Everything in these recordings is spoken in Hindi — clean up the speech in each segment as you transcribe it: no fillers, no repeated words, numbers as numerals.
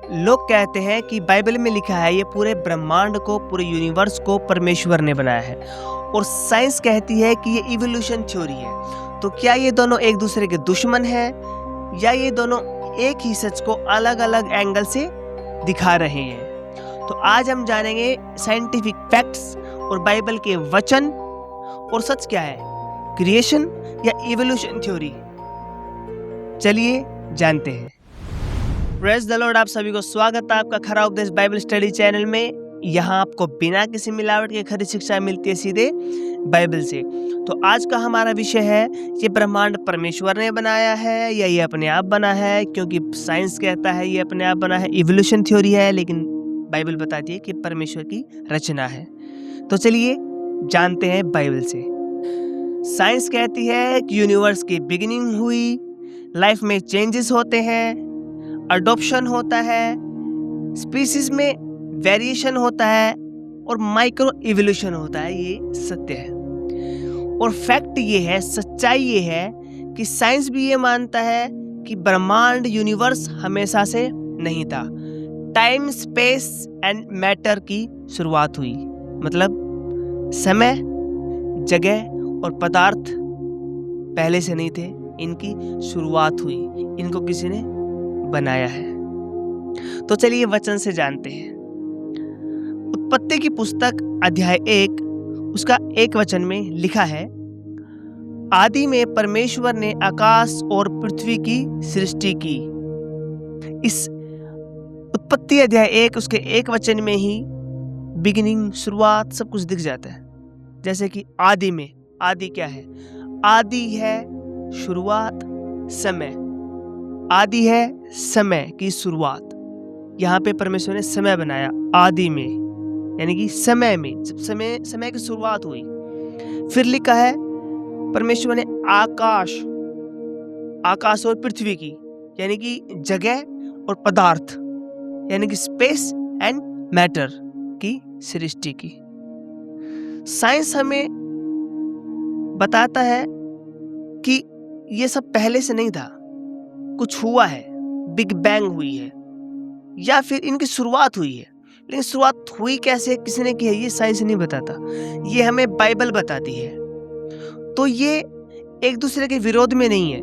लोग कहते हैं कि बाइबल में लिखा है ये पूरे ब्रह्मांड को, पूरे यूनिवर्स को परमेश्वर ने बनाया है, और साइंस कहती है कि ये इवोल्यूशन थ्योरी है। तो क्या ये दोनों एक दूसरे के दुश्मन हैं, या ये दोनों एक ही सच को अलग अलग एंगल से दिखा रहे हैं? तो आज हम जानेंगे साइंटिफिक फैक्ट्स और बाइबल के वचन, और सच क्या है, क्रिएशन या इवोल्यूशन थ्योरी। चलिए जानते हैं। प्रेज द लॉर्ड, आप सभी को स्वागत है आपका खरा उपदेश बाइबल स्टडी चैनल में। यहाँ आपको बिना किसी मिलावट के खरी शिक्षा मिलती है सीधे बाइबल से। तो आज का हमारा विषय है, ये ब्रह्मांड परमेश्वर ने बनाया है या ये अपने आप बना है? क्योंकि साइंस कहता है ये अपने आप बना है, इवोल्यूशन थ्योरी है, लेकिन बाइबल बताती है कि परमेश्वर की रचना है। तो चलिए जानते हैं बाइबल से। साइंस कहती है कि यूनिवर्स की बिगिनिंग हुई, लाइफ में चेंजेस होते हैं, अडॉप्शन होता है, स्पीसीज में वेरिएशन होता है और माइक्रो इवोल्यूशन होता है। ये सत्य है। और फैक्ट ये है, सच्चाई ये है कि साइंस भी ये मानता है कि ब्रह्मांड यूनिवर्स हमेशा से नहीं था। टाइम, स्पेस एंड मैटर की शुरुआत हुई, मतलब समय, जगह और पदार्थ पहले से नहीं थे, इनकी शुरुआत हुई, इनको किसी ने बनाया है। तो चलिए वचन से जानते हैं। उत्पत्ति की पुस्तक अध्याय 1 उसका 1 वचन में लिखा है, आदि में परमेश्वर ने आकाश और पृथ्वी की सृष्टि की। इस उत्पत्ति अध्याय 1 उसके 1 वचन में ही बिगिनिंग, शुरुआत सब कुछ दिख जाता है। जैसे कि आदि में, आदि क्या है? आदि है शुरुआत, समय। आदि है समय की शुरुआत। यहाँ पे परमेश्वर ने समय बनाया आदि में, यानी कि समय में, जब समय की शुरुआत हुई। फिर लिखा है परमेश्वर ने आकाश और पृथ्वी की, यानी कि जगह और पदार्थ, यानी कि स्पेस एंड मैटर की सृष्टि की। साइंस हमें बताता है कि ये सब पहले से नहीं था, कुछ हुआ है, बिग बैंग हुई है, या फिर इनकी शुरुआत हुई है। लेकिन शुरुआत हुई कैसे, किसने की है, ये साइंस नहीं बताता, ये हमें बाइबल बताती है। तो ये एक दूसरे के विरोध में नहीं है,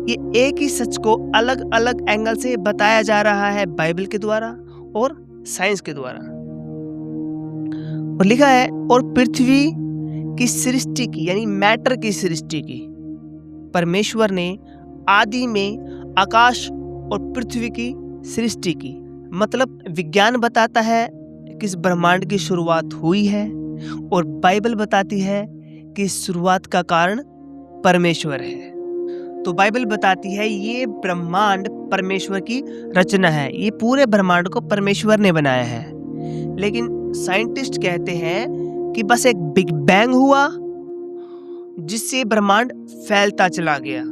ये एक ही सच को अलग अलग एंगल से बताया जा रहा है, बाइबल के द्वारा और साइंस के द्वारा। और लिखा है, और पृथ्वी की सृष्टि की, यानी मैटर की सृष्टि की परमेश्वर ने आदि में आकाश और पृथ्वी की सृष्टि की। मतलब विज्ञान बताता है कि इस ब्रह्मांड की शुरुआत हुई है, और बाइबल बताती है कि इस शुरुआत का कारण परमेश्वर है। तो बाइबल बताती है ये ब्रह्मांड परमेश्वर की रचना है, ये पूरे ब्रह्मांड को परमेश्वर ने बनाया है। लेकिन साइंटिस्ट कहते हैं कि बस एक बिग बैंग हुआ, जिससे ब्रह्मांड फैलता चला गया,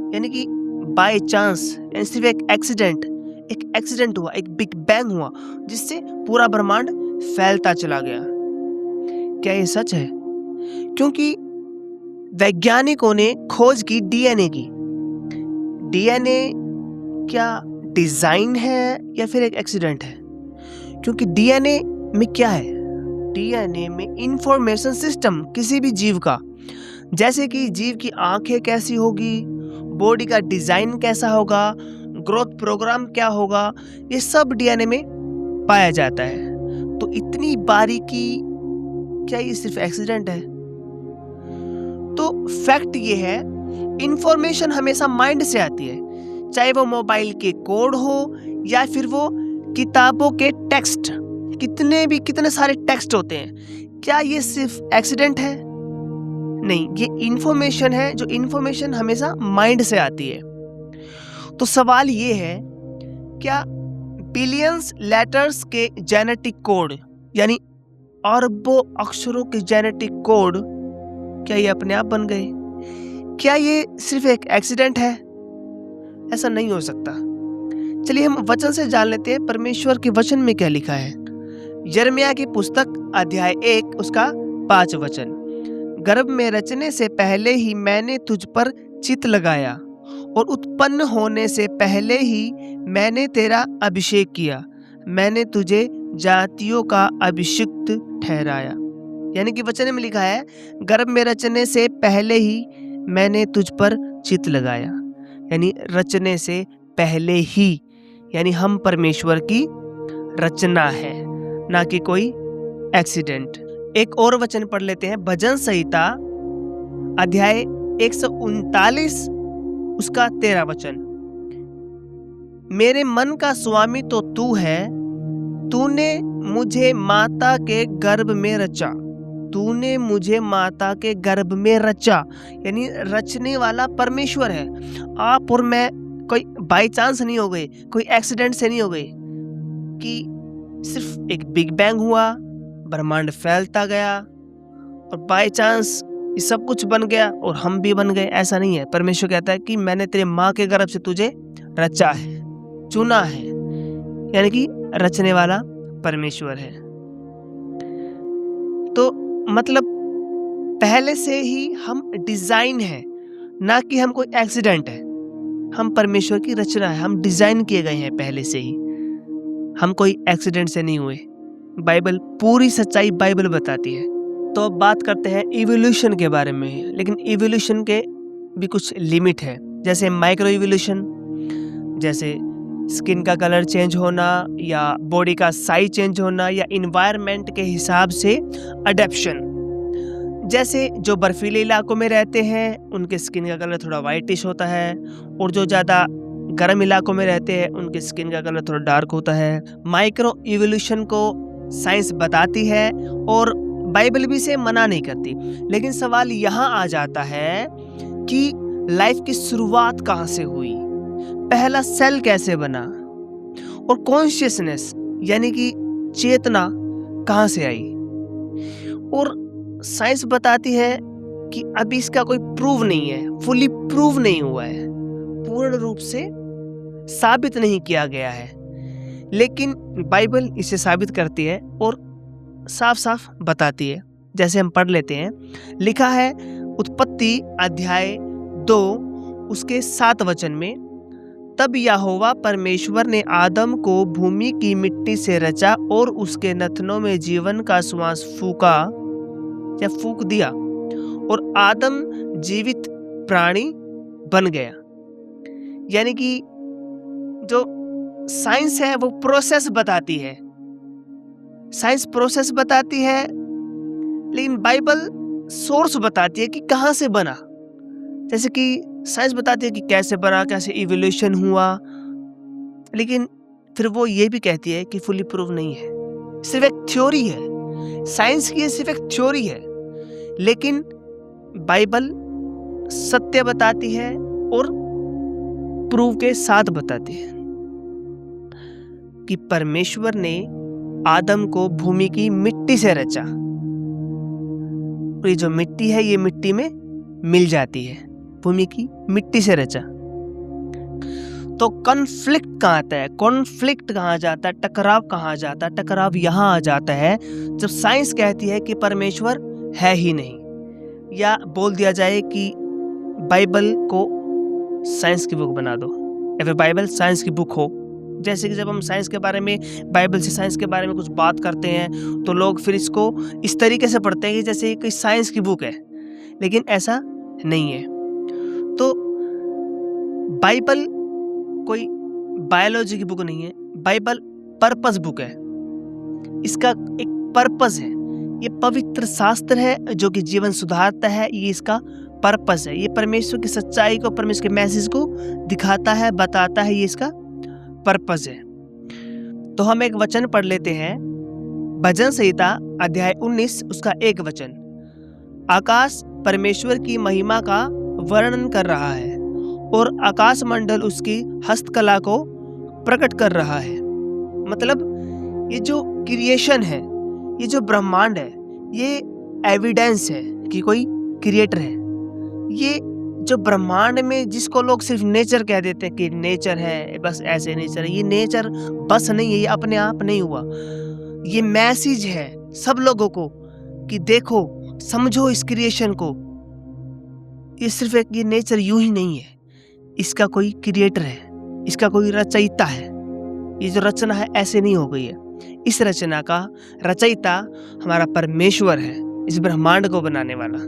यानी कि बाय चांस, सिर्फ एक एक्सीडेंट हुआ, एक बिग बैंग हुआ, जिससे पूरा ब्रह्मांड फैलता चला गया। क्या ये सच है? क्योंकि वैज्ञानिकों ने खोज की डीएनए की। डीएनए क्या डिजाइन है या फिर एक एक्सीडेंट है? क्योंकि डीएनए में क्या है? डीएनए में इंफॉर्मेशन सिस्टम किसी भी जीव का, जैसे कि जीव की आंखें कैसी होगी, बॉडी का डिजाइन कैसा होगा, ग्रोथ प्रोग्राम क्या होगा, ये सब डीएनए में पाया जाता है। तो इतनी बारीकी, क्या ये सिर्फ एक्सीडेंट है? तो फैक्ट ये है, इंफॉर्मेशन हमेशा माइंड से आती है, चाहे वो मोबाइल के कोड हो या फिर वो किताबों के टेक्स्ट। कितने सारे टेक्स्ट होते हैं, क्या ये सिर्फ एक्सीडेंट है? नहीं, ये इंफॉर्मेशन है, जो इंफॉर्मेशन हमेशा माइंड से आती है। तो सवाल ये है, क्या बिलियंस लेटर्स के जेनेटिक कोड, यानी अरबों अक्षरों के जेनेटिक कोड, क्या ये अपने आप बन गए? क्या ये सिर्फ एक एक्सीडेंट है? ऐसा नहीं हो सकता। चलिए हम वचन से जान लेते हैं, परमेश्वर के वचन में क्या लिखा है। यिर्मयाह की पुस्तक अध्याय 1 उसका 5 वचन, गर्भ में रचने से पहले ही मैंने तुझ पर चित्त लगाया और उत्पन्न होने से पहले ही मैंने तेरा अभिषेक किया, मैंने तुझे जातियों का अभिषिक्त ठहराया। यानी कि वचन में लिखा है, गर्भ में रचने से पहले ही मैंने तुझ पर चित्त लगाया। यानी रचने से पहले ही, यानी हम परमेश्वर की रचना है, ना कि कोई एक्सीडेंट। एक और वचन पढ़ लेते हैं, भजन संहिता अध्याय 139 उसका 13 वचन। मेरे मन का स्वामी तो तू है, तूने मुझे माता के गर्भ में रचा, तूने मुझे माता के गर्भ में रचा। यानी रचने वाला परमेश्वर है। आप और मैं कोई बाई चांस नहीं हो गए, कोई एक्सीडेंट से नहीं हो गए कि सिर्फ एक बिग बैंग हुआ, ब्रह्मांड फैलता गया और बाई चांस ये सब कुछ बन गया और हम भी बन गए। ऐसा नहीं है। परमेश्वर कहता है कि मैंने तेरे माँ के गर्भ से तुझे रचा है, चुना है। यानी कि रचने वाला परमेश्वर है। तो मतलब पहले से ही हम डिजाइन है, ना कि हम कोई एक्सीडेंट है। हम परमेश्वर की रचना है, हम डिजाइन किए गए हैं पहले से ही। हम कोई एक्सीडेंट से नहीं हुए। बाइबल पूरी सच्चाई बाइबल बताती है। तो अब बात करते हैं इवोल्यूशन के बारे में। लेकिन इवोल्यूशन के भी कुछ लिमिट है, जैसे माइक्रो इवोल्यूशन, जैसे स्किन का कलर चेंज होना या बॉडी का साइज चेंज होना या इन्वायरमेंट के हिसाब से अडेप्शन। जैसे जो बर्फीले इलाकों में रहते हैं उनके स्किन का कलर थोड़ा वाइटिश होता है, और जो ज़्यादा गर्म इलाकों में रहते हैं उनके स्किन का कलर थोड़ा डार्क होता है। माइक्रो इवोल्यूशन को साइंस बताती है और बाइबल भी इसे मना नहीं करती। लेकिन सवाल यहाँ आ जाता है कि लाइफ की शुरुआत कहाँ से हुई, पहला सेल कैसे बना, और कॉन्शियसनेस यानी कि चेतना कहाँ से आई। और साइंस बताती है कि अभी इसका कोई प्रूव नहीं है, फुली प्रूव नहीं हुआ है, पूर्ण रूप से साबित नहीं किया गया है। लेकिन बाइबल इसे साबित करती है और साफ साफ बताती है। जैसे हम पढ़ लेते हैं, लिखा है उत्पत्ति अध्याय 2 उसके 7 वचन में, तब यहोवा परमेश्वर ने आदम को भूमि की मिट्टी से रचा और उसके नथनों में जीवन का श्वास फूका या फूक दिया, और आदम जीवित प्राणी बन गया। यानी कि जो साइंस है वो प्रोसेस बताती है, साइंस प्रोसेस बताती है, लेकिन बाइबल सोर्स बताती है कि कहाँ से बना। जैसे कि साइंस बताती है कि कैसे बना, कैसे इवोल्यूशन हुआ, लेकिन फिर वो ये भी कहती है कि फुली प्रूव नहीं है, सिर्फ एक थ्योरी है। साइंस की सिर्फ एक थ्योरी है, लेकिन बाइबल सत्य बताती है और प्रूव के साथ बताती है कि परमेश्वर ने आदम को भूमि की मिट्टी से रचा, और ये जो मिट्टी है ये मिट्टी में मिल जाती है, भूमि की मिट्टी से रचा। तो कॉन्फ्लिक्ट कहाँ आता है, कॉन्फ्लिक्ट कहाँ जाता है, टकराव कहाँ जाता है? टकराव यहाँ आ जाता है जब साइंस कहती है कि परमेश्वर है ही नहीं, या बोल दिया जाए कि बाइबल को साइंस की बुक बना दो, या फिर बाइबल साइंस की बुक हो। जैसे कि जब हम साइंस के बारे में, बाइबल से साइंस के बारे में कुछ बात करते हैं तो लोग फिर इसको इस तरीके से पढ़ते हैं कि जैसे कोई साइंस की बुक है, लेकिन ऐसा नहीं है। तो बाइबल कोई बायोलॉजी की बुक नहीं है, बाइबल पर्पस बुक है। इसका एक पर्पस है, ये पवित्र शास्त्र है जो कि जीवन सुधारता है, ये इसका पर्पस है। ये परमेश्वर की सच्चाई को, परमेश्वर के मैसेज को दिखाता है, बताता है, ये इसका पर्पस है। तो हम एक वचन पढ़ लेते हैं, भजन संहिता अध्याय 19 उसका 1 वचन। आकाश परमेश्वर की महिमा का वर्णन कर रहा है और आकाश मंडल उसकी हस्तकला को प्रकट कर रहा है। मतलब ये जो क्रिएशन है, ये जो ब्रह्मांड है, ये एविडेंस है कि कोई क्रिएटर है। ये जो ब्रह्मांड में जिसको लोग सिर्फ नेचर कह देते हैं कि नेचर है, बस ऐसे नेचर है, ये नेचर बस नहीं है, ये अपने आप नहीं हुआ। ये मैसेज है सब लोगों को कि देखो, समझो इस क्रिएशन को। ये सिर्फ एक ये नेचर यूं ही नहीं है, इसका कोई क्रिएटर है, इसका कोई रचयिता है। ये जो रचना है ऐसे नहीं हो गई है। इस रचना का रचयिता हमारा परमेश्वर है, इस ब्रह्मांड को बनाने वाला।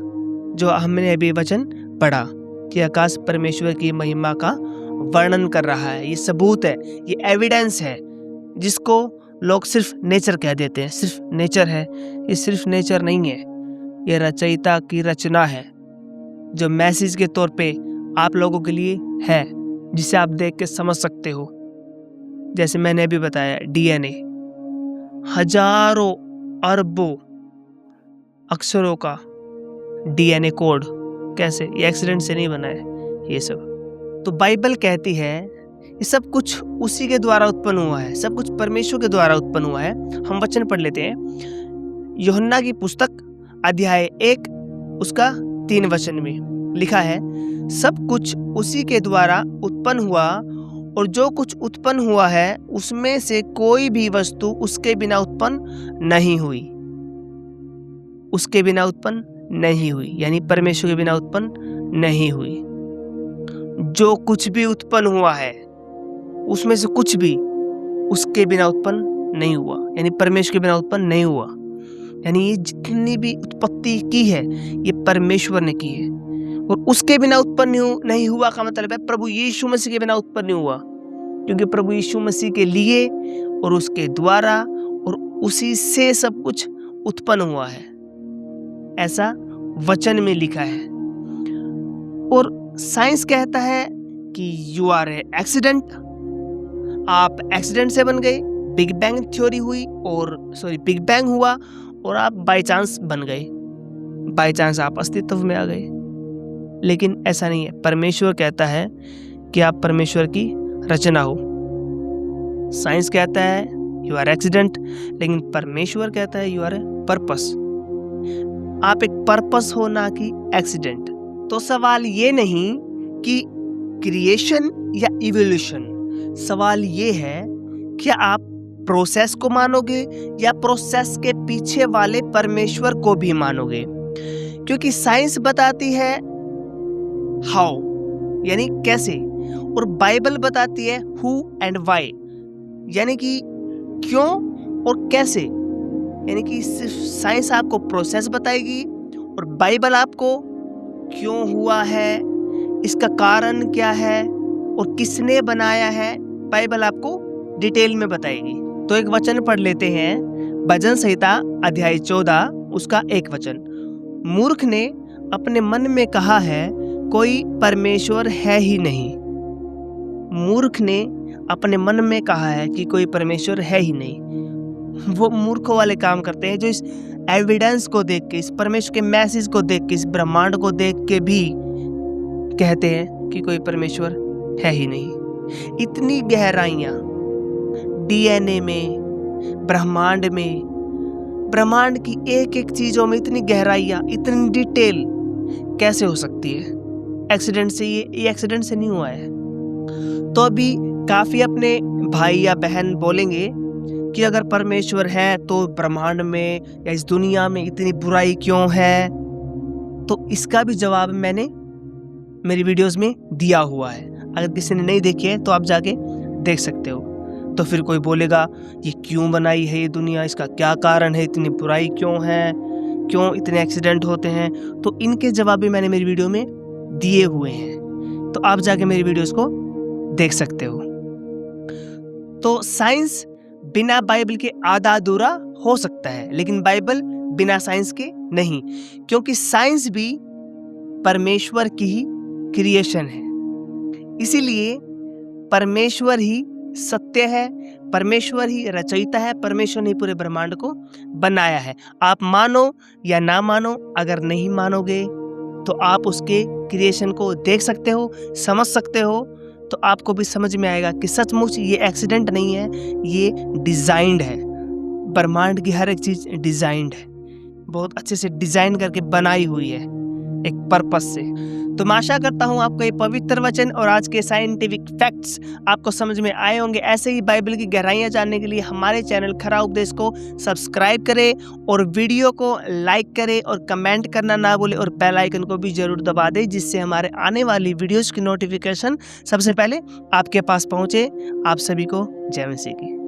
जो हमने अभी वचन पढ़ा कि आकाश परमेश्वर की महिमा का वर्णन कर रहा है। ये सबूत है, ये एविडेंस है, जिसको लोग सिर्फ नेचर कह देते हैं। सिर्फ नेचर है, ये सिर्फ नेचर नहीं है, ये रचयिता की रचना है, जो मैसेज के तौर पे आप लोगों के लिए है, जिसे आप देख के समझ सकते हो। जैसे मैंने अभी बताया, डीएनए हजारों अरबों अक्षरों का डीएनए कोड, कैसे? ये एक्सीडेंट से नहीं बना है ये सब। तो बाइबल कहती है ये सब कुछ उसी के द्वारा उत्पन्न हुआ है, सब कुछ परमेश्वर के द्वारा उत्पन्न हुआ है। हम वचन पढ़ लेते हैं। यूहन्ना की पुस्तक अध्याय 1 उसका 3 वचन में लिखा है, सब कुछ उसी के द्वारा उत्पन्न हुआ और जो कुछ उत्पन्न हुआ है उसमें से कोई भी वस्तु उसके बिना उत्पन्न नहीं हुई। उसके बिना उत्पन्न नहीं हुई, यानी परमेश्वर के बिना उत्पन्न नहीं हुई। जो कुछ भी उत्पन्न हुआ है उसमें से कुछ भी उसके बिना उत्पन्न नहीं हुआ, यानी परमेश्वर के बिना उत्पन्न नहीं हुआ। यानी ये जितनी भी उत्पत्ति की है ये परमेश्वर ने की है, और उसके बिना उत्पन्न नहीं हुआ का मतलब है प्रभु यीशु मसीह के बिना उत्पन्न नहीं हुआ, क्योंकि प्रभु यीशु मसीह के लिए और उसके द्वारा और उसी से सब कुछ उत्पन्न हुआ है, ऐसा वचन में लिखा है। और साइंस कहता है कि यू आर ए एक्सीडेंट, आप एक्सीडेंट से बन गए, बिग बैंग थ्योरी हुई और बिग बैंग हुआ और आप बाय चांस बन गए, बाय चांस आप अस्तित्व में आ गए। लेकिन ऐसा नहीं है। परमेश्वर कहता है कि आप परमेश्वर की रचना हो। साइंस कहता है यू आर एक्सीडेंट, लेकिन परमेश्वर कहता है यू आर ए पर्पस। आप एक पर्पस हो, ना कि एक्सीडेंट। तो सवाल ये नहीं कि क्रिएशन या इवोल्यूशन, सवाल ये है क्या आप प्रोसेस को मानोगे या प्रोसेस के पीछे वाले परमेश्वर को भी मानोगे? क्योंकि साइंस बताती है हाउ, यानी कैसे, और बाइबल बताती है हु एंड व्हाई, यानी कि क्यों और कैसे। यानी कि सिर्फ साइंस आपको प्रोसेस बताएगी और बाइबल आपको क्यों हुआ है, इसका कारण क्या है और किसने बनाया है, बाइबल आपको डिटेल में बताएगी। तो एक वचन पढ़ लेते हैं, भजन संहिता अध्याय 14 उसका 1 वचन। मूर्ख ने अपने मन में कहा है कोई परमेश्वर है ही नहीं। मूर्ख ने अपने मन में कहा है कि कोई परमेश्वर है ही नहीं। वो मूर्खों वाले काम करते हैं जो इस एविडेंस को देख के, इस परमेश्वर के मैसेज को देख के, इस ब्रह्मांड को देख के भी कहते हैं कि कोई परमेश्वर है ही नहीं। इतनी गहराइयां डीएनए में, ब्रह्मांड में, ब्रह्मांड की एक एक चीजों में इतनी गहराइयां, इतनी डिटेल कैसे हो सकती है? एक्सीडेंट से ये एक्सीडेंट से नहीं हुआ है। तो अभी काफी अपने भाई या बहन बोलेंगे कि अगर परमेश्वर है तो ब्रह्मांड में या इस दुनिया में इतनी बुराई क्यों है? तो इसका भी जवाब मैंने मेरी वीडियोस में दिया हुआ है। अगर किसी ने नहीं देखी है तो आप जाके देख सकते हो। तो फिर कोई बोलेगा ये क्यों बनाई है ये दुनिया, इसका क्या कारण है, इतनी बुराई क्यों है, क्यों इतने एक्सीडेंट होते हैं? तो इनके जवाब भी मैंने मेरी वीडियो में दिए हुए हैं, तो आप जाके मेरी वीडियोस को देख सकते हो। तो साइंस बिना बाइबल के आधा अधूरा हो सकता है, लेकिन बाइबल बिना साइंस के नहीं, क्योंकि साइंस भी परमेश्वर की ही क्रिएशन है। इसीलिए परमेश्वर ही सत्य है, परमेश्वर ही रचयिता है, परमेश्वर ने पूरे ब्रह्मांड को बनाया है। आप मानो या ना मानो, अगर नहीं मानोगे तो आप उसके क्रिएशन को देख सकते हो, समझ सकते हो, तो आपको भी समझ में आएगा कि सचमुच ये एक्सीडेंट नहीं है, ये डिजाइंड है। ब्रह्मांड की हर एक चीज डिजाइंड है, बहुत अच्छे से डिजाइन करके बनाई हुई है एक पर्पस से। तो मैं आशा करता हूँ आपको ये पवित्र वचन और आज के साइंटिफिक फैक्ट्स आपको समझ में आए होंगे। ऐसे ही बाइबल की गहराइयाँ जानने के लिए हमारे चैनल खरा उपदेश को सब्सक्राइब करें और वीडियो को लाइक करें और कमेंट करना ना भूलें और बेल आइकन को भी जरूर दबा दें, जिससे हमारे आने वाली वीडियोस की नोटिफिकेशन सबसे पहले आपके पास पहुँचे। आप सभी को जय मसीह की।